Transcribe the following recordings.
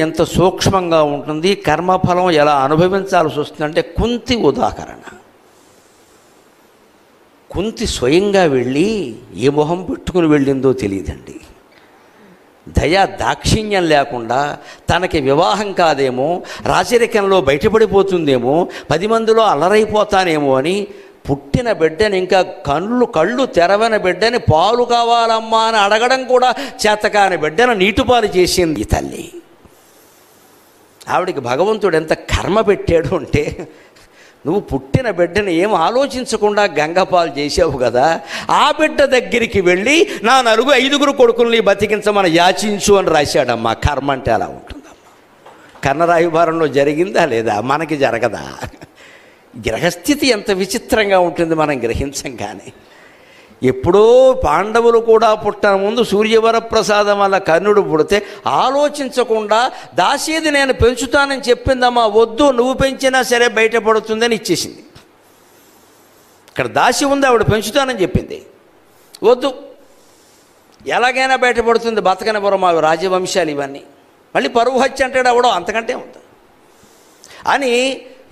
ఎంత సూక్ష్మంగా ఉంటుంది, కర్మఫలం ఎలా అనుభవించాల్సి వస్తుందంటే కుంతి ఉదాహరణ. కుంతి స్వయంగా వెళ్ళి ఏ మొహం పెట్టుకుని వెళ్ళిందో తెలియదండి. దయా దాక్షిణ్యం లేకుండా తనకి వివాహం కాదేమో, రాజరికంలో బయటపడిపోతుందేమో, 10 మందిలో అల్లరైపోతానేమో అని పుట్టిన బిడ్డని, ఇంకా కళ్ళు తెరవని బిడ్డని పాలు కావాలమ్మా అని అడగడం కూడా చేతకాని బిడ్డను నీటిపాలు చేసింది ఈ తల్లి. ఆవిడికి భగవంతుడు ఎంత కర్మ పెట్టాడు అంటే, నువ్వు పుట్టిన బిడ్డని ఏం ఆలోచించకుండా గంగపాలు చేసావు కదా, ఆ బిడ్డ దగ్గరికి వెళ్ళి నా 5 కొడుకుల్ని బతికించమని యాచించు అని రాశాడమ్మా. కర్మ అంటే అలా ఉంటుందమ్మా. కన్నరాయుభారంలో జరిగిందా లేదా? మనకి జరగదా? గ్రహస్థితి ఎంత విచిత్రంగా ఉంటుంది మనం గ్రహించం. కానీ ఎప్పుడో పాండవులు కూడా పుట్టన ముందు సూర్యవరప్రసాదం వల్ల కర్ణుడు పుడితే ఆలోచించకుండా దాసీది నేను పెంచుతానని చెప్పిందమ్మా. వద్దు, నువ్వు పెంచినా సరే బయటపడుతుందని ఇచ్చేసింది. ఇక్కడ దాసి ఉంది, ఆవిడ పెంచుతానని చెప్పింది. వద్దు, ఎలాగైనా బయటపడుతుంది, బతకనివ్వరు అవి రాజవంశాలు ఇవన్నీ. మళ్ళీ పరువు హత్య అంటాడు అవడం, అంతకంటే ఉంది అని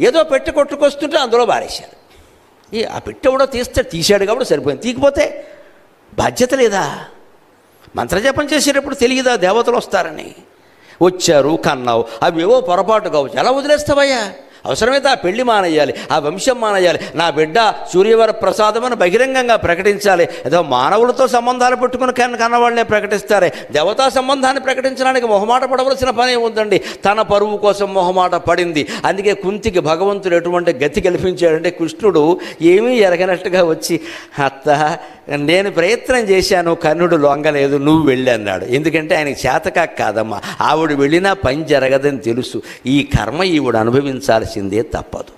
ఏదో పెట్టి కొట్టుకొస్తుంటే అందులో బారేశారు. ఆ పెట్టె కూడా తీశాడు కాబట్టి సరిపోయింది. తీకపోతే బాధ్యత లేదా? మంత్రజపం చేసేటప్పుడు తెలియదా దేవతలు వస్తారని? వచ్చారు, కన్నావు, అవి ఏవో పొరపాటు కావచ్చు, ఎలా వదిలేస్తావయ్యా? అవసరమైతే ఆ పెళ్లి మానేయాలి, ఆ వంశం మానేయాలి, నా బిడ్డ సూర్యవర ప్రసాదం అని బహిరంగంగా ప్రకటించాలి. ఏదో మానవులతో సంబంధాలు పెట్టుకుని కన్నవాళ్ళనే ప్రకటిస్తారే, దేవతా సంబంధాన్ని ప్రకటించడానికి మొహమాట పడవలసిన పని ఉందండి. తన పరువు కోసం మొహమాట పడింది. అందుకే కుంతికి భగవంతుడు ఎటువంటి గతి కల్పించాడంటే, కృష్ణుడు ఏమీ ఎరగనట్టుగా వచ్చి, అత్త నేను ప్రయత్నం చేశాను, కర్ణుడు లొంగలేదు, నువ్వు వెళ్ళి అన్నాడు. ఎందుకంటే ఆయనకి చేతకా కాదమ్మా, ఆవిడ వెళ్ళినా పని జరగదని తెలుసు. ఈ కర్మ ఈవిడ అనుభవించాల్సిందే, తప్పదు.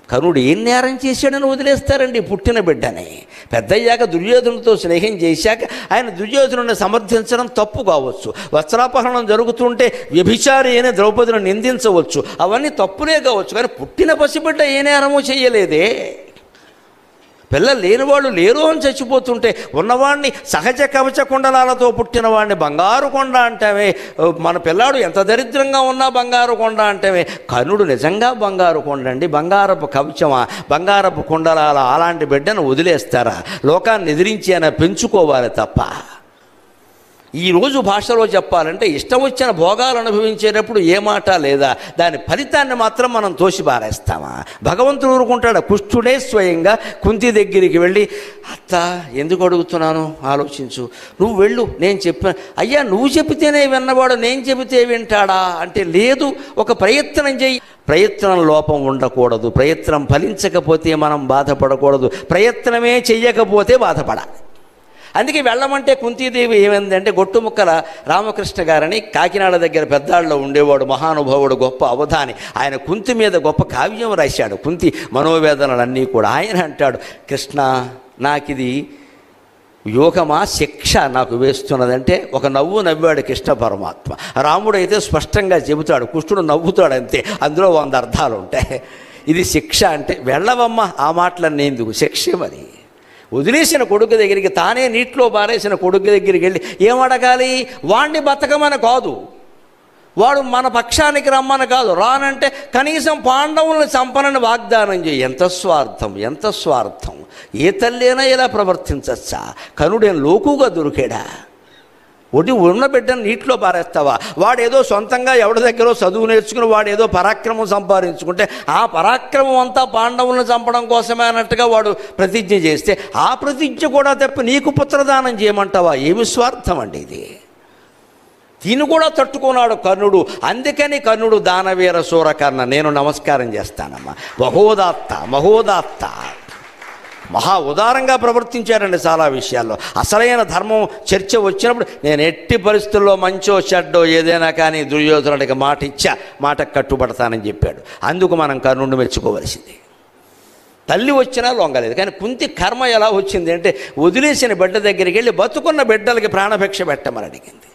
కర్ణుడు ఏం నేరం చేశాడని వదిలేస్తారండి పుట్టిన బిడ్డని? పెద్దయ్యాక దుర్యోధనుడితో స్నేహం చేశాక ఆయన దుర్యోధనుడిని సమర్థించడం తప్పు కావచ్చు, వస్త్రాపహరణం జరుగుతుంటే వ్యభిచారి అయిన ద్రౌపదిని నిందించవచ్చు, అవన్నీ తప్పులే కావచ్చు. కానీ పుట్టిన పసిబిడ్డ ఏ నేరమూ చేయలేదే. పిల్లలు లేనివాళ్ళు లేరు అని చచ్చిపోతుంటే ఉన్నవాడిని సహజ కవచ కుండలాలతో పుట్టిన వాడిని బంగారు కొండ అంటామే. మన పిల్లాడు ఎంత దరిద్రంగా ఉన్నా బంగారు కొండ అంటామే. కర్ణుడు నిజంగా బంగారు కొండ అండి. బంగారపు కవచమా, బంగారపు కుండలాల అలాంటి బిడ్డను వదిలేస్తారా? లోకాన్ని ఎదిరించి అయినా పెంచుకోవాలి తప్ప. ఈరోజు భాషలో చెప్పాలంటే ఇష్టం వచ్చిన భోగాలు అనుభవించేటప్పుడు ఏ మాట లేదా, దాని ఫలితాన్ని మాత్రం మనం తోసిపారేస్తామా? భగవంతుడు ఊరుకుంటాడు. కుష్ఠుడే స్వయంగా కుంతి దగ్గరికి వెళ్ళి, అత్త ఎందుకు అడుగుతున్నాను ఆలోచించు, నువ్వు వెళ్ళు, నేను చెప్పాను. అయ్యా నువ్వు చెబితేనే విన్నవాడు, నేను చెబితే వింటాడా అంటే, లేదు, ఒక ప్రయత్నం చెయ్యి. ప్రయత్నం లోపం ఉండకూడదు, ప్రయత్నం ఫలించకపోతే మనం బాధపడకూడదు, ప్రయత్నమే చెయ్యకపోతే బాధపడాలి. అందుకే వెళ్ళమంటే కుంతీదేవి ఏమైందంటే, గొట్టుముక్కల రామకృష్ణ గారని కాకినాడ దగ్గర పెద్దాళ్ళలో ఉండేవాడు, మహానుభావుడు, గొప్ప అవధాని. ఆయన కుంతి మీద గొప్ప కావ్యం రాశాడు, కుంతి మనోవేదనలన్నీ కూడా. ఆయన అంటాడు, కృష్ణ నాకిది యోగమా శిక్ష నాకు వేస్తున్నదంటే ఒక నవ్వు నవ్వాడు కృష్ణ పరమాత్మ. రాముడైతే స్పష్టంగా చెబుతాడు, కృష్ణుడు నవ్వుతాడు అంతే, అందులో 100 అర్థాలు ఉంటాయి. ఇది శిక్ష అంటే వెళ్ళవమ్మ, ఆ మాటలన్నీ ఎందుకు, శిక్ష మరి. వదిలేసిన కొడుకు దగ్గరికి, తానే నీటిలో పారేసిన కొడుకు దగ్గరికి వెళ్ళి ఏమడగాలి? వాణ్ణి బతకమని కాదు, వాడు మన పక్షానికి రమ్మని కాదు, రానంటే కనీసం పాండవులను చంపనని వాగ్దానం చేయి. ఎంత స్వార్థం, ఎంత స్వార్థం! ఏ తల్లినా ఇలా ప్రవర్తించచ్చా? కనుడేం లోకుగా దొరికాడా? ఉన్న బిడ్డను నీటిలో పారేస్తావా? వాడేదో సొంతంగా ఎవరి దగ్గర చదువు నేర్చుకుని వాడేదో పరాక్రమం సంపాదించుకుంటే ఆ పరాక్రమం అంతా పాండవులను చంపడం కోసమే అన్నట్టుగా వాడు ప్రతిజ్ఞ చేస్తే, ఆ ప్రతిజ్ఞ కూడా తప్పి నీకు పుత్రదానం చేయమంటావా? ఏమి స్వార్థం అండి ఇది! దీన్ని కూడా తట్టుకున్నాడు కర్ణుడు. అందుకని కర్ణుడు దానవీర సూరకర్ణ, నేను నమస్కారం చేస్తానమ్మా. మహోదాత్త మహా ఉదారంగా ప్రవర్తించారండి చాలా విషయాల్లో. అసలైన ధర్మం చర్చ వచ్చినప్పుడు నేను ఎట్టి పరిస్థితుల్లో మంచో చెడ్డో ఏదైనా కానీ దుర్యోధనుడికి మాట ఇచ్చా, మాటకు కట్టుబడతానని చెప్పాడు. అందుకు మనం కర్ణుడిని మెచ్చుకోవలసింది. తల్లి వచ్చినా లొంగలేదు. కానీ కుంతి కర్మ ఎలా వచ్చింది అంటే, వదిలేసిన బిడ్డ దగ్గరికి వెళ్ళి బతుకున్న బిడ్డలకి ప్రాణభిక్ష పెట్టమని అడిగింది.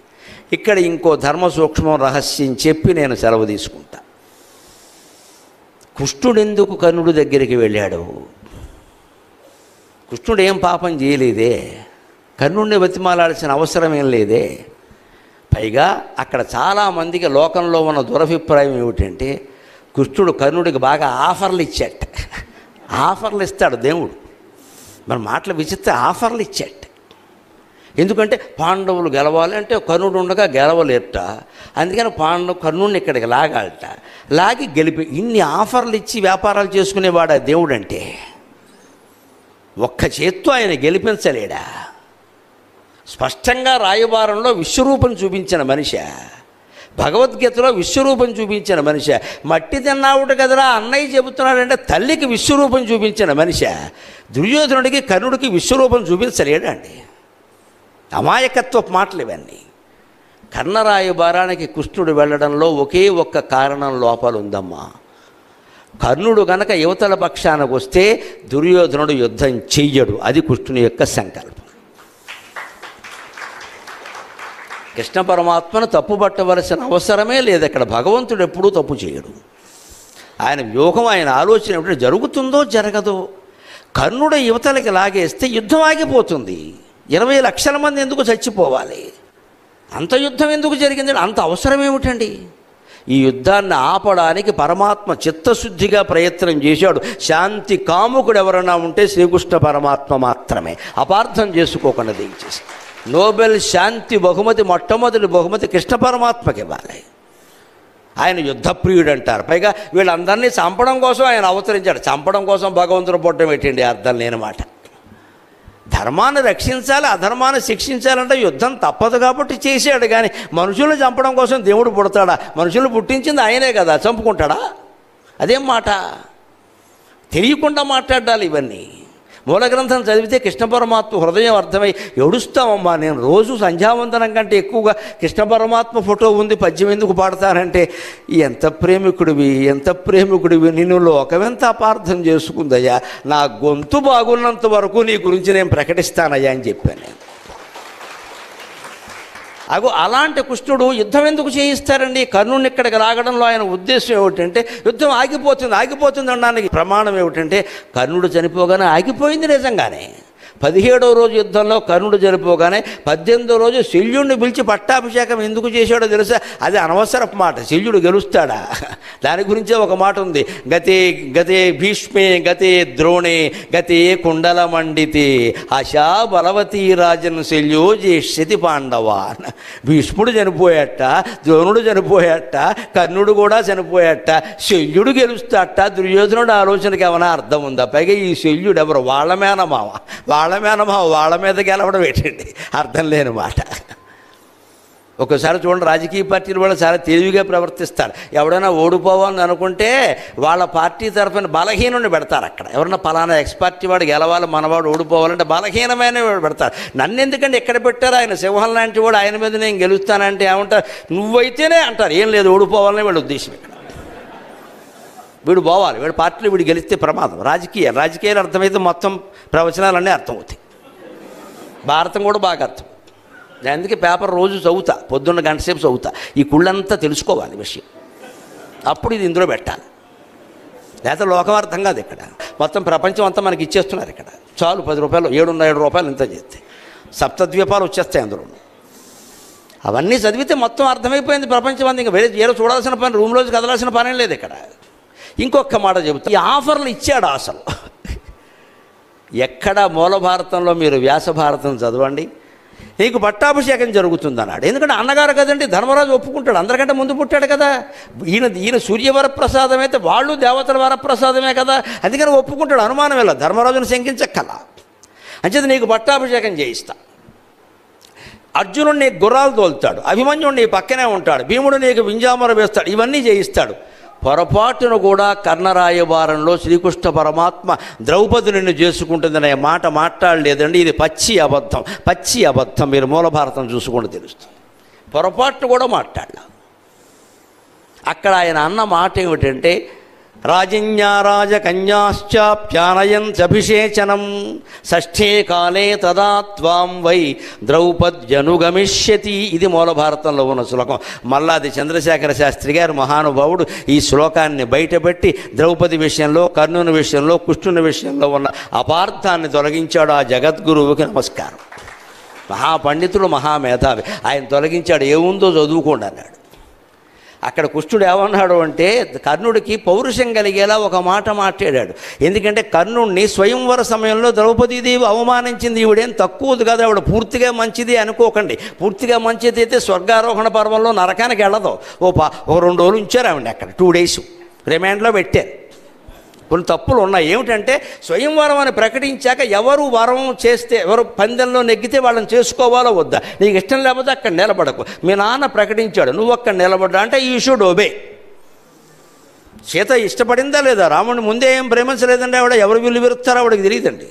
ఇక్కడ ఇంకో ధర్మ సూక్ష్మం రహస్యం చెప్పి నేను సెలవు తీసుకుంటా. కృష్ణుడెందుకు కర్ణుడి దగ్గరికి వెళ్ళాడు? కృష్ణుడు ఏం పాపం చేయలేదే, కర్ణుడిని బతిమాలాల్సిన అవసరం ఏం లేదే. పైగా అక్కడ చాలామందికి లోకంలో ఉన్న దురభిప్రాయం ఏమిటంటే కృష్ణుడు కర్ణుడికి బాగా ఆఫర్లు ఇచ్చాట. ఆఫర్లు ఇస్తాడు దేవుడు. మన మాటలు విచిత్ర ఆఫర్లు ఇచ్చాట. ఎందుకంటే పాండవులు గెలవాలి అంటే కర్ణుడు ఉండగా గెలవలేట. అందుకని కర్ణుడిని ఇక్కడికి లాగాలట. లాగి గెలిపి ఇన్ని ఆఫర్లు ఇచ్చి వ్యాపారాలు చేసుకునేవాడు దేవుడు అంటే ఒక్క చేత్తో ఆయన గెలిపించలేడా? స్పష్టంగా రాయబారంలో విశ్వరూపం చూపించిన మనిషి, భగవద్గీతలో విశ్వరూపం చూపించిన మనిషి, మట్టి తిన్నావుట కదరా అన్నయ్య చెబుతున్నాడంటే తల్లికి విశ్వరూపం చూపించిన మనిషి దుర్యోధనుడికి కర్ణుడికి విశ్వరూపం చూపించలేడండి. అమాయకత్వపు మాటలు ఇవన్నీ. కర్ణరాయబారానికి కృష్ణుడు వెళ్ళడంలో ఒకే ఒక్క కారణం లోపల ఉందమ్మా. కర్ణుడు గనక యువతల పక్షానికి వస్తే దుర్యోధనుడు యుద్ధం చెయ్యడు. అది కృష్ణుని యొక్క సంకల్పం. కృష్ణ పరమాత్మను తప్పుపట్టవలసిన అవసరమే లేదు. అక్కడ భగవంతుడు ఎప్పుడూ తప్పు చేయడు. ఆయన వ్యూహం, ఆయన ఆలోచన ఎప్పుడు జరుగుతుందో జరగదో. కర్ణుడు యువతలకి లాగేస్తే యుద్ధం ఆగిపోతుంది. 20 లక్షల మంది ఎందుకు చచ్చిపోవాలి? అంత యుద్ధం ఎందుకు జరిగింది? అంత అవసరం ఏమిటండి? ఈ యుద్ధాన్ని ఆపడానికి పరమాత్మ చిత్తశుద్ధిగా ప్రయత్నం చేశాడు. శాంతి కాముకుడు ఎవరైనా ఉంటే శ్రీకృష్ణ పరమాత్మ మాత్రమే. అపార్థం చేసుకోకుండా దయచేసి. నోబెల్ శాంతి బహుమతి మొట్టమొదటి బహుమతి కృష్ణ పరమాత్మకి ఇవ్వాలి. ఆయన యుద్ధప్రియుడు అంటారు. పైగా వీళ్ళందరినీ చంపడం కోసం ఆయన అవతరించాడు. చంపడం కోసం భగవంతుడు పుట్టడం పెట్టండి, అర్థం లేని మాట. ధర్మాన్ని రక్షించాలి, అధర్మాన్ని శిక్షించాలంటే యుద్ధం తప్పదు కాబట్టి చేశాడు. కానీ మనుషులను చంపడం కోసం దేవుడు పుడతాడా? మనుషులను పుట్టించింది ఆయనే కదా, చంపుకుంటాడా? అదేం మాట? తెలియకుండా మాట్లాడాలి ఇవన్నీ. మూల గ్రంథం చదివితే కృష్ణ పరమాత్మ హృదయం అర్థమై ఏడుస్తామమ్మా. నేను రోజు సంధ్యావందనం కంటే ఎక్కువగా కృష్ణ పరమాత్మ ఫోటో ఉంది, పద్యం ఎందుకు పాడతానంటే ఎంత ప్రేమికుడివి నిన్ను లోకమెంత అపార్థం చేసుకుందయ్యా. నా గొంతు బాగున్నంత వరకు నీ గురించి నేను ప్రకటిస్తానయ్యా అని చెప్పాను నేను. అలాంటి కృష్ణుడు యుద్ధం ఎందుకు చేయిస్తారండి? కర్ణుని ఇక్కడికి రాగడంలో ఆయన ఉద్దేశం ఏమిటంటే యుద్ధం ఆగిపోతుంది అనడానికి ప్రమాణం ఏమిటంటే కర్ణుడు చనిపోగానే ఆగిపోయింది నిజంగానే. 17వ రోజు యుద్ధంలో కర్ణుడు చనిపోగానే 18వ రోజు శల్యుడిని పిలిచి పట్టాభిషేకం ఎందుకు చేశాడో తెలుసా? అది అనవసరపు మాట. శల్యుడు గెలుస్తాడా? దాని గురించే ఒక మాట ఉంది. గతే భీష్మే గతే ద్రోణే గతే కుండలమండితే ఆశా బలవతీ రాజన్ శల్యో జేష్యతి పాండవాన్. భీష్ముడు చనిపోయాట, ద్రోణుడు చనిపోయాట, కర్ణుడు కూడా చనిపోయాట, శల్యుడు గెలుస్తాట. దుర్యోధనుడు ఆలోచనకి ఏమైనా అర్థం ఉందా? పైగా ఈ శల్యుడు ఎవరు? వాళ్ళ మీద గెలవడం ఏంటండి? అర్థం లేని మాట. ఒకసారి చూడండి, రాజకీయ పార్టీలు వాళ్ళు చాలా తెలివిగా ప్రవర్తిస్తారు. ఎవడైనా ఓడిపోవాలని అనుకుంటే వాళ్ళ పార్టీ తరఫున బలహీనుడిని పెడతారు. అక్కడ ఎవరన్నా పలానా ఎక్స్ పార్టీ వాడు గెలవాలి, మనవాడు ఓడిపోవాలంటే బలహీనమైన వాడు పెడతారు. నన్ను ఎందుకంటే ఎక్కడ పెట్టారు? ఆయన సింహం లాంటి వాడు, ఆయన మీద నేను గెలుస్తానంటే ఏమంటారు? నువ్వైతేనే అంటారు. ఏం లేదు, ఓడిపోవాలని వీళ్ళ ఉద్దేశం. ఇక్కడ వీడు పోవాలి, వీడు పార్టీలో వీడు గెలిస్తే ప్రమాదం. రాజకీయాలు అర్థమైతే మొత్తం ప్రవచనాలన్నీ అర్థమవుతాయి. భారతం కూడా బాగా అర్థం. అందుకే పేపర్ రోజు చదువుతా, పొద్దున్న గంట సేపు చదువుతా. ఈ కుళ్ళంతా తెలుసుకోవాలి విషయం, అప్పుడు ఇది ఇందులో పెట్టాలి. లేకపోతే లోకం అర్థం కాదు. ఇక్కడ మొత్తం ప్రపంచం అంతా మనకి ఇచ్చేస్తున్నారు. ఇక్కడ చాలు 10 రూపాయలు, 7 రూపాయలు ఇంత చేస్తే సప్తద్వీపాలు వచ్చేస్తాయి అందులో. అవన్నీ చదివితే మొత్తం అర్థమైపోయింది ప్రపంచం అంతా. ఇంకా వేరే చూడాల్సిన పని, రూమ్లోకి కదలాల్సిన పని లేదు ఇక్కడ. ఇంకొక మాట చెబుతా. ఈ ఆఫర్లు ఇచ్చాడు అసలు. ఎక్కడ మూల భారతంలో మీరు వ్యాస భారతం చదవండి, నీకు పట్టాభిషేకం జరుగుతుందన్నాడు. ఎందుకంటే అన్నగారు కదండి, ధర్మరాజు ఒప్పుకుంటాడు. అందరికంటే ముందు పుట్టాడు కదా. ఈయన సూర్యవరప్రసాదం అయితే వాళ్ళు దేవతల వరప్రసాదమే కదా. అందుకని ఒప్పుకుంటాడు, అనుమానం వెళ్ళ. ధర్మరాజును శంకించక్కల. అంచేది నీకు పట్టాభిషేకం చేయిస్తా. అర్జునుడు నీకు గుర్రాలు తోలుతాడు, అభిమన్యుడు నీ పక్కనే ఉంటాడు, భీముడు నీకు వింజామర వేస్తాడు, ఇవన్నీ చేయిస్తాడు. పొరపాటును కూడా కర్ణరాయబారంలో శ్రీకృష్ణ పరమాత్మ ద్రౌపది నిన్ను చేసుకుంటుందనే మాట మాట్లాడలేదండి. ఇది పచ్చి అబద్ధం. మీరు మూల భారతం చూసుకుంటూ తెలుస్తుంది. పొరపాటును కూడా మాట్లాడలా. అక్కడ ఆయన అన్న మాట ఏమిటంటే రాజన్యారాజ కన్యాశ్చాప్యానయంత్యభిషేచనం షష్ఠే కాలే తదా త్వాం వై ద్రౌపద్యనుగమిష్యతి. ఇది మూల భారతంలో ఉన్న శ్లోకం. మల్లాది చంద్రశేఖర శాస్త్రి గారు మహానుభావుడు ఈ శ్లోకాన్ని బయటపెట్టి ద్రౌపది విషయంలో, కర్ణుని విషయంలో, కృష్ణుని విషయంలో ఉన్న అపార్థాన్ని తొలగించాడు. ఆ జగద్గురువుకి నమస్కారం. మహాపండితుడు, మహామేధావి. ఆయన తొలగించాడు. ఏముందో చదువుకోండి అన్నాడు. అక్కడ కృష్ణుడు ఏమన్నాడు అంటే కర్ణుడికి పౌరుషం కలిగేలా ఒక మాట మాట్లాడాడు. ఎందుకంటే కర్ణుడిని స్వయంవర సమయంలో ద్రౌపదీదేవి అవమానించింది. ఈవిడేం తక్కువది కదా, ఆవిడ పూర్తిగా మంచిది అనుకోకండి. పూర్తిగా మంచిది అయితే స్వర్గారోహణ పర్వంలో నరకానికి వెళ్ళదు. ఓ 2 రోజులు ఉంచారు ఆవిడ అక్కడ, 2 days రిమాండ్లో పెట్టారు. కొన్ని తప్పులు ఉన్నాయి. ఏమిటంటే స్వయంవరం అని ప్రకటించాక ఎవరు వరం చేస్తే, ఎవరు పందెంలో నెగ్గితే వాళ్ళని చేసుకోవాలో వద్దా, నీకు ఇష్టం లేకపోతే అక్కడ నిలబడకు. మీ నాన్న ప్రకటించాడు, నువ్వు అక్కడ నిలబడ్డా అంటే యూ షుడ్ ఒబే. సీత ఇష్టపడిందా లేదా? రాముడిని ముందే ఏం ప్రేమించలేదండి ఆవిడ. ఎవరు వీళ్ళు విరుస్తారో ఆవిడకి తెలియదండి.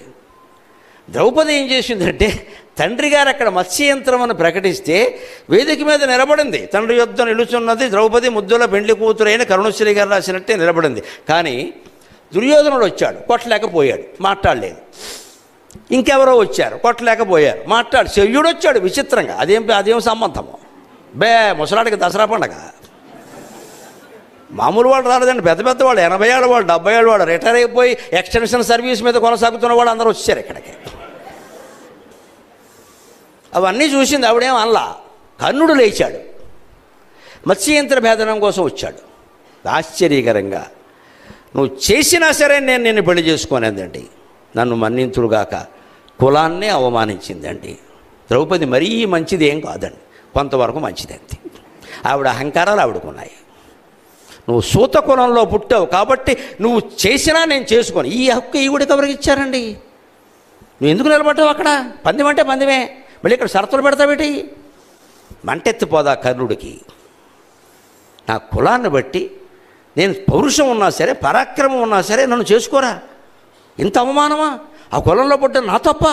ద్రౌపది ఏం చేసిందంటే తండ్రి గారు అక్కడ మత్స్యయంత్రం అని ప్రకటిస్తే వేదిక మీద నిలబడింది. తండ్రి యుద్ధం నిలుచున్నది ద్రౌపది ముద్దుల పెండ్లి కూతురైన కరుణశ్రీ గారు రాసినట్టే నిలబడింది. కానీ దుర్యోధనుడు వచ్చాడు, కొట్టలేకపోయాడు, మాట్లాడలేదు. ఇంకెవరో వచ్చారు, కొట్టలేకపోయారు, శల్యుడు వచ్చాడు విచిత్రంగా. అదేం సంబంధము? ముసలాడికి దసరా పండగ. మామూలు వాళ్ళు రాలేదండి, పెద్ద పెద్ద వాళ్ళు, 80 ఏళ్ళ వాళ్ళు, 70 ఏళ్ళ వాళ్ళు, రిటైర్ అయిపోయి ఎక్స్టెన్షన్ సర్వీస్ మీద కొనసాగుతున్న వాళ్ళు అందరూ వచ్చారు ఇక్కడికి. అవన్నీ చూసింది ఆవిడేం అనలా. కర్ణుడు లేచాడు, మత్స్యయంత్ర భేదనం కోసం వచ్చాడు. ఆశ్చర్యకరంగా, నువ్వు చేసినా సరే నేను నిన్ను పెళ్లి చేసుకోనేదండి. నన్ను మన్నింతుడుగాక కులాన్నే అవమానించిందండి. ద్రౌపది మరీ మంచిది ఏం కాదండి, కొంతవరకు మంచిది అంతే. ఆవిడ అహంకారాలు ఆవిడకున్నాయి. నువ్వు సూత కులంలో పుట్టావు కాబట్టి నువ్వు చేసినా నేను చేసుకోను. ఈ హక్కు ఈవిడికి ఎవరికి ఇచ్చారండి? నువ్వు ఎందుకు నిలబడ్డావు అక్కడ? పందెం అంటే పందెమే, మళ్ళీ ఇక్కడ షరతులు పెడతావేటి? మంటెత్తిపోదా కర్ణుడికి. నా కులాన్ని బట్టి నేను పౌరుషం ఉన్నా సరే, పరాక్రమం ఉన్నా సరే నన్ను చేసుకోరా? ఇంత అవమానమా? ఆ కులంలో పుట్టిన నా తప్ప?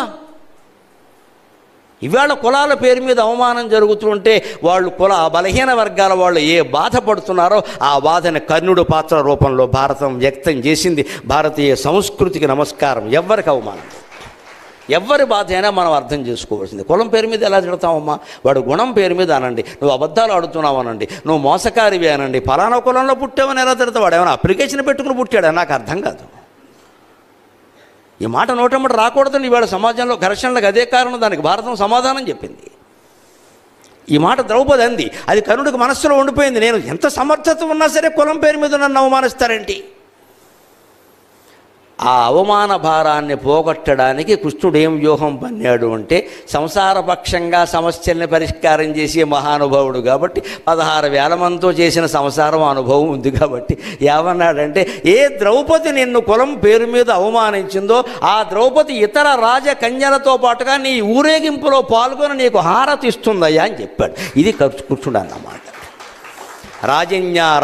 ఇవాళ కులాల పేరు మీద అవమానం జరుగుతుంటే వాళ్ళు బలహీన వర్గాల వాళ్ళు ఏ బాధపడుతున్నారో ఆ బాధని కర్ణుడు పాత్ర రూపంలో భారతం వ్యక్తం చేసింది. భారతీయ సంస్కృతికి నమస్కారం. ఎవ్వరికి అవమానం, ఎవరి బాధ అయినా మనం అర్థం చేసుకోవాల్సింది. కులం పేరు మీద ఎలా తిడతామమ్మా? వాడు గుణం పేరు మీద అనండి, నువ్వు అబద్ధాలు ఆడుతున్నావు అనండి, నువ్వు మోసకారివి అనండి, ఫలానా కులంలో పుట్టావని ఎలా తిడతావు? వాడు ఏమైనా అప్లికేషన్ పెట్టుకుని పుట్టాడా? నాకు అర్థం కాదు. ఈ మాట నోటమ్మట రాకూడదని ఇవాళ సమాజంలో ఘర్షణలకు అదే కారణం. దానికి భారతం సమాధానం చెప్పింది. ఈ మాట ద్రౌపది అంది, అది కర్ణుడికి మనస్సులో ఉండిపోయింది. నేను ఎంత సమర్థత ఉన్నా సరే కులం పేరు మీద నన్ను అవమానిస్తారేంటి? ఆ అవమాన భారాన్ని పోగొట్టడానికి కృష్ణుడు ఏం వ్యూహం పన్నాడు అంటే, సంసారపక్షంగా సమస్యల్ని పరిష్కారం చేసే మహానుభావుడు కాబట్టి 16,000 మందితో చేసిన సంసారం అనుభవం ఉంది కాబట్టి ఏమన్నాడంటే, ఏ ద్రౌపది నిన్ను కులం పేరు మీద అవమానించిందో ఆ ద్రౌపది ఇతర రాజకన్యలతో పాటుగా నీ ఊరేగింపులో పాల్గొని నీకు హారతి ఇస్తుందయ్యా అని చెప్పాడు. ఇది కృష్ణుడు అన్నమాట.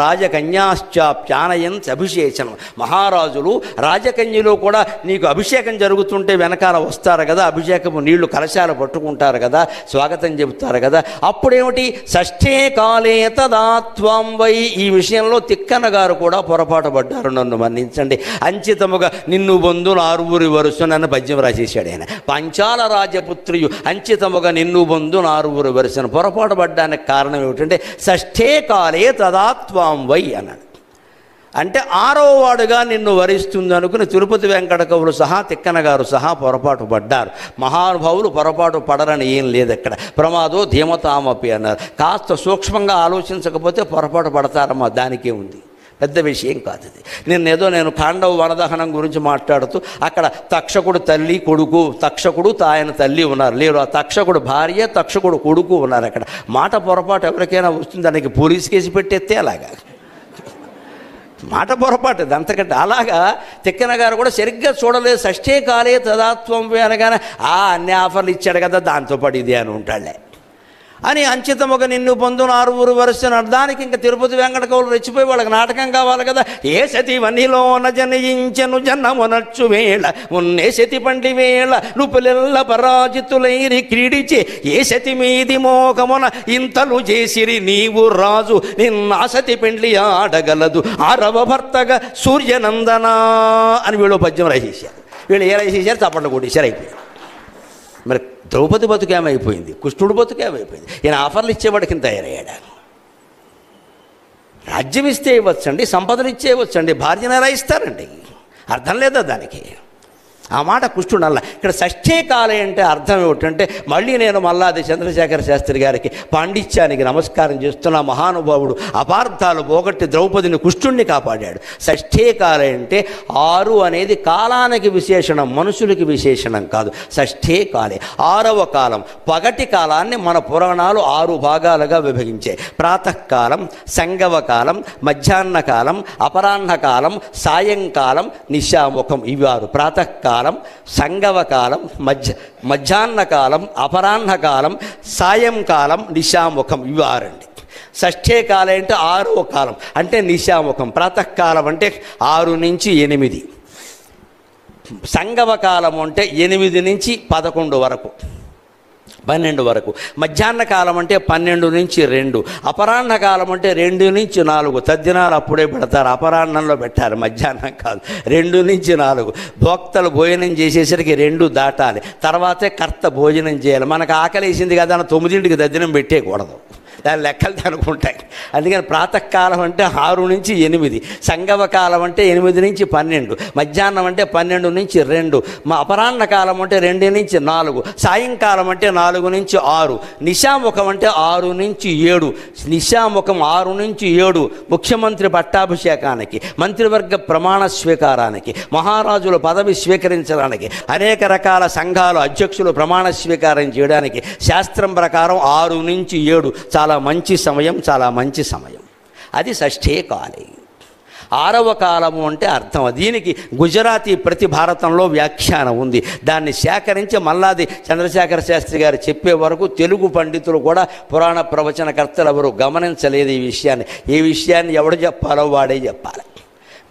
రాజకన్యాశ్చాప్యానయన్ అభిషేచనం. మహారాజులు రాజకన్యలో కూడా నీకు అభిషేకం జరుగుతుంటే వెనకాల వస్తారు కదా, అభిషేకము నీళ్లు కలశాలు పట్టుకుంటారు కదా, స్వాగతం చెబుతారు కదా. అప్పుడేమిటి? షష్ఠే కాలే తదాత్వం వై. ఈ విషయంలో తిక్కన గారు కూడా పొరపాటు పడ్డారు, నన్ను మన్నించండి. అంచితముగా నిన్ను బంధు నారువురి వరుస నన్ను పద్యం రాసేశాడు ఆయన. పంచాల రాజపుత్రియు అంచితముగా నిన్ను బంధు నారువురి వరుసను పొరపాటు పడ్డానికి కారణం ఏమిటంటే, షష్ఠే కాలే తదాత్వాం వై అన్నాడు. అంటే 6వ వాడుగా నిన్ను వరిస్తుంది అనుకుని తిరుపతి వెంకట కవులు సహా తిక్కన గారు సహా పొరపాటు పడ్డారు. మహానుభావులు పొరపాటు పడరని ఏం లేదు అక్కడ. ప్రమాదో ధీమతామపి అన్నారు. కాస్త సూక్ష్మంగా ఆలోచించకపోతే పొరపాటు పడతారమ్మా, దానికే ఉంది, పెద్ద విషయం కాదు అది. నేను ఖాండవ వనదహనం గురించి మాట్లాడుతూ అక్కడ తక్షకుడు తల్లి కొడుకు, తక్షకుడు ఆయన తల్లి ఉన్నారు, లేరు ఆ తక్షకుడు భార్య తక్షకుడు కొడుకు ఉన్నారు. అక్కడ మాట పొరపాటు ఎవరికైనా వస్తుంది, దానికి పోలీస్ కేసు పెట్టేస్తే అలాగా మాట పొరపాటు అంతకంటే. అలాగా తిక్కన గారు కూడా సరిగ్గా చూడలేదు. షష్ఠే కాలే తదాత్వం అనగానే అన్ని ఆఫర్లు ఇచ్చాడు కదా, దాంతో పాటు ఇది అని ఉంటాడులే అని అంచితముగా నిన్ను పొందున 6 వరుసను అర్థానికి ఇంకా తిరుపతి వెంకట కవులు రెచ్చిపోయి వాళ్ళకి నాటకం కావాలి కదా. ఏ సతి వనిలోన జనయించెను జన్నమునచ్చు వేళ ఉన్నే సతి పండి వేళ నుపులెల్ల పరాజితులైరి క్రీడిచే ఏ సతి మీది మోకమున ఇంతలు చేసిరి నీవు రాజు నిన్న సతి పెండ్లి ఆడగలదు 6వ భర్తగా సూర్యనందనా అని వీళ్ళు పద్యం రాసేశారు. వీళ్ళు ఏ రాసేశారు? చప్పట్లు కొట్టేశారు, అయిపోయింది. మరి ద్రౌపది బతుకేమైపోయింది, కృష్ణుడు బతుకేమైపోయింది. ఈయన ఆఫర్లు ఇచ్చేవాడికి తయారయ్యాడు. రాజ్యం ఇస్తే ఇవ్వచ్చండి, సంపదలు ఇచ్చే ఇవ్వచ్చండి, భార్యను ఎలా ఇస్తారండి? అర్థం లేదా దానికి? ఆ మాట కృష్ణుడు అల్ల. ఇక్కడ షష్ఠే కాలే అంటే అర్థం ఏమిటంటే, మళ్ళీ నేను మల్లాది చంద్రశేఖర శాస్త్రి గారికి పాండిత్యానికి నమస్కారం చేస్తున్న మహానుభావుడు అపార్థాలు పోగొట్టి ద్రౌపదిని కృష్ణుణ్ణి కాపాడాడు. షష్ఠే కాలే అంటే 6 అనేది కాలానికి విశేషణం, మనుషులకి విశేషణం కాదు. షష్ఠే కాలే 6వ కాలం. పగటి కాలాన్ని మన పురాణాలు 6 భాగాలుగా విభజించాయి. ప్రాతకాలం, సంగవ కాలం, మధ్యాహ్న కాలం, అపరాహ్న కాలం, సాయంకాలం, నిశాముఖం. ఇవి 6. ప్రాతకాలం, సంగవ కాలం, మధ్యాహ్న కాలం, అపరాహ్న కాలం, సాయంకాలం, నిశాముఖం. ఇవి 6 అండి. షష్ఠే కాలం అంటే 6వ కాలం అంటే నిశాముఖం. ప్రాతకాలం అంటే 6 నుంచి 8, సంగవ కాలం అంటే 8 నుంచి 11 వరకు, 12 వరకు. మధ్యాహ్న కాలం అంటే 12 నుంచి 2. అపరాహ్న కాలం అంటే 2 నుంచి 4. తద్దినాలు అప్పుడే పెడతారు, అపరాహ్నంలో పెట్టారు, మధ్యాహ్నం కాదు. 2 నుంచి 4 భోక్తలు భోజనం చేసేసరికి 2 దాటాలి. తర్వాతే కర్త భోజనం చేయాలి. మనకు ఆకలేసింది కదా అని 9ంటికి దద్దినం పెట్టేయకూడదు, దాని లెక్కలు అనుకుంటాయి. అందుకని ప్రాతకాలం అంటే 6 నుంచి 8, సంగవ కాలం అంటే 8 నుంచి 12, మధ్యాహ్నం అంటే 12 నుంచి 2, మా అపరాహ్న కాలం అంటే 2 నుంచి 4, సాయంకాలం అంటే 4 నుంచి 6, నిశాముఖం అంటే 6 నుంచి 7. నిశాముఖం 6 నుంచి 7 ముఖ్యమంత్రి పట్టాభిషేకానికి, మంత్రివర్గ ప్రమాణ స్వీకారానికి, మహారాజుల పదవి స్వీకరించడానికి, అనేక రకాల సంఘాలు అధ్యక్షులు ప్రమాణ స్వీకారం చేయడానికి శాస్త్రం ప్రకారం 6 నుంచి 7 చాలా మంచి సమయం, చాలా మంచి సమయం. అది షష్ఠే కాలే. 6వ కాలము అంటే అర్థం. దీనికి గుజరాతీ ప్రతి భారతంలో వ్యాఖ్యానం ఉంది. దాన్ని సేకరించి మల్లాది చంద్రశేఖర శాస్త్రి గారు చెప్పే వరకు తెలుగు పండితులు కూడా, పురాణ ప్రవచనకర్తలు ఎవరు గమనించలేదు ఈ విషయాన్ని. ఈ విషయాన్ని ఎవడు చెప్పాలో వాడే చెప్పాలి.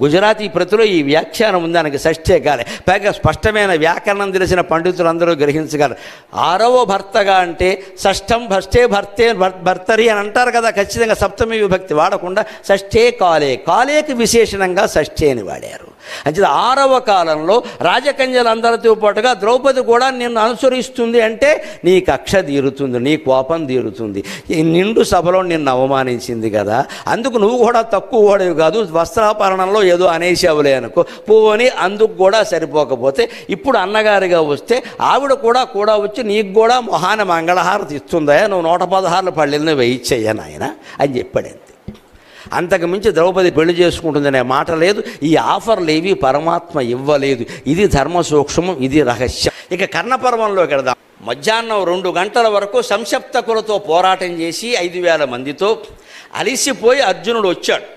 గుజరాతీ ప్రతిలో ఈ వ్యాఖ్యానం ఉంది, దానికి షష్ఠే కాలే. పైగా స్పష్టమైన వ్యాకరణం తెలిసిన పండితులందరూ గ్రహించగలరు. 6వ భర్తగా అంటే షష్ఠం భష్టే భర్తే భర్తరి అని అంటారు కదా, ఖచ్చితంగా సప్తమి విభక్తి వాడకుండా షష్ఠే కాలే, కాలేకి విశేషణంగా షష్ఠే అని వాడారు. అంటే 6వ కాలంలో రాజకన్యలందరితో పాటుగా ద్రౌపది కూడా నిన్ను అనుసరిస్తుంది అంటే నీ కక్ష తీరుతుంది, నీ కోపం తీరుతుంది. ఈ నిండు సభలో నిన్ను అవమానించింది కదా, అందుకు నువ్వు కూడా తక్కువ వాడేవి కాదు, వస్త్రాపరణంలో ఏదో అనేసావులే అనుకో, పోని అందుకు కూడా సరిపోకపోతే ఇప్పుడు అన్నగారిగా వస్తే ఆవిడ కూడా వచ్చి నీకు కూడా మొహాన మంగళహారతి ఇస్తుందా, నువ్వు 116 పళ్ళెలను వేయించయ్యా నాయన అని చెప్పాడు. అంతకు మించి ద్రౌపది పెళ్లి చేసుకుంటుందనే మాట లేదు. ఈ ఆఫర్లు ఏవి పరమాత్మ ఇవ్వలేదు. ఇది ధర్మ సూక్ష్మం, ఇది రహస్యం. ఇక కర్ణపర్వంలోకి వెళదాం. మధ్యాహ్నం 2 గంటల వరకు సంశప్తకులతో పోరాటం చేసి 5000 మందితో అలిసిపోయి అర్జునుడు వచ్చాడు.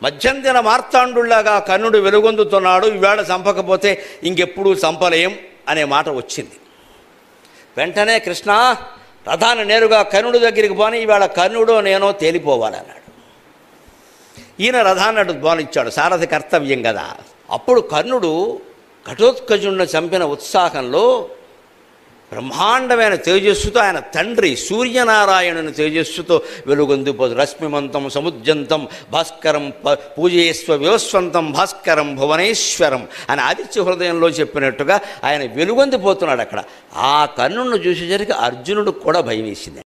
మధ్యందిన మార్తాండులాగా కర్ణుడు వెలుగొందుతున్నాడు, ఈవేళ చంపకపోతే ఇంకెప్పుడు చంపలేం అనే మాట వచ్చింది. వెంటనే కృష్ణ రథాన్ని నేరుగా కర్ణుడి దగ్గరికి పోని, ఈవేళ కర్ణుడో నేనో తేలిపోవాలన్నాడు. ఈయన రథాన్ని అటు పోనిచ్చాడు, సారథి కర్తవ్యం కదా. అప్పుడు కర్ణుడు ఘటోత్కచుడిని చంపిన ఉత్సాహంలో బ్రహ్మాండమైన తేజస్సుతో ఆయన తండ్రి సూర్యనారాయణుని తేజస్సుతో వెలుగొందిపోదు. రశ్మిమంతం సముద్యంతం భాస్కరం పూజయేస్వ వివస్వంతం భాస్కరం భువనేశ్వరం అని ఆదిత్య హృదయంలో చెప్పినట్టుగా ఆయన వెలుగొందిపోతున్నాడు అక్కడ. ఆ కర్ణుడిని చూసేసరికి అర్జునుడికి కూడా భయం వేసింది.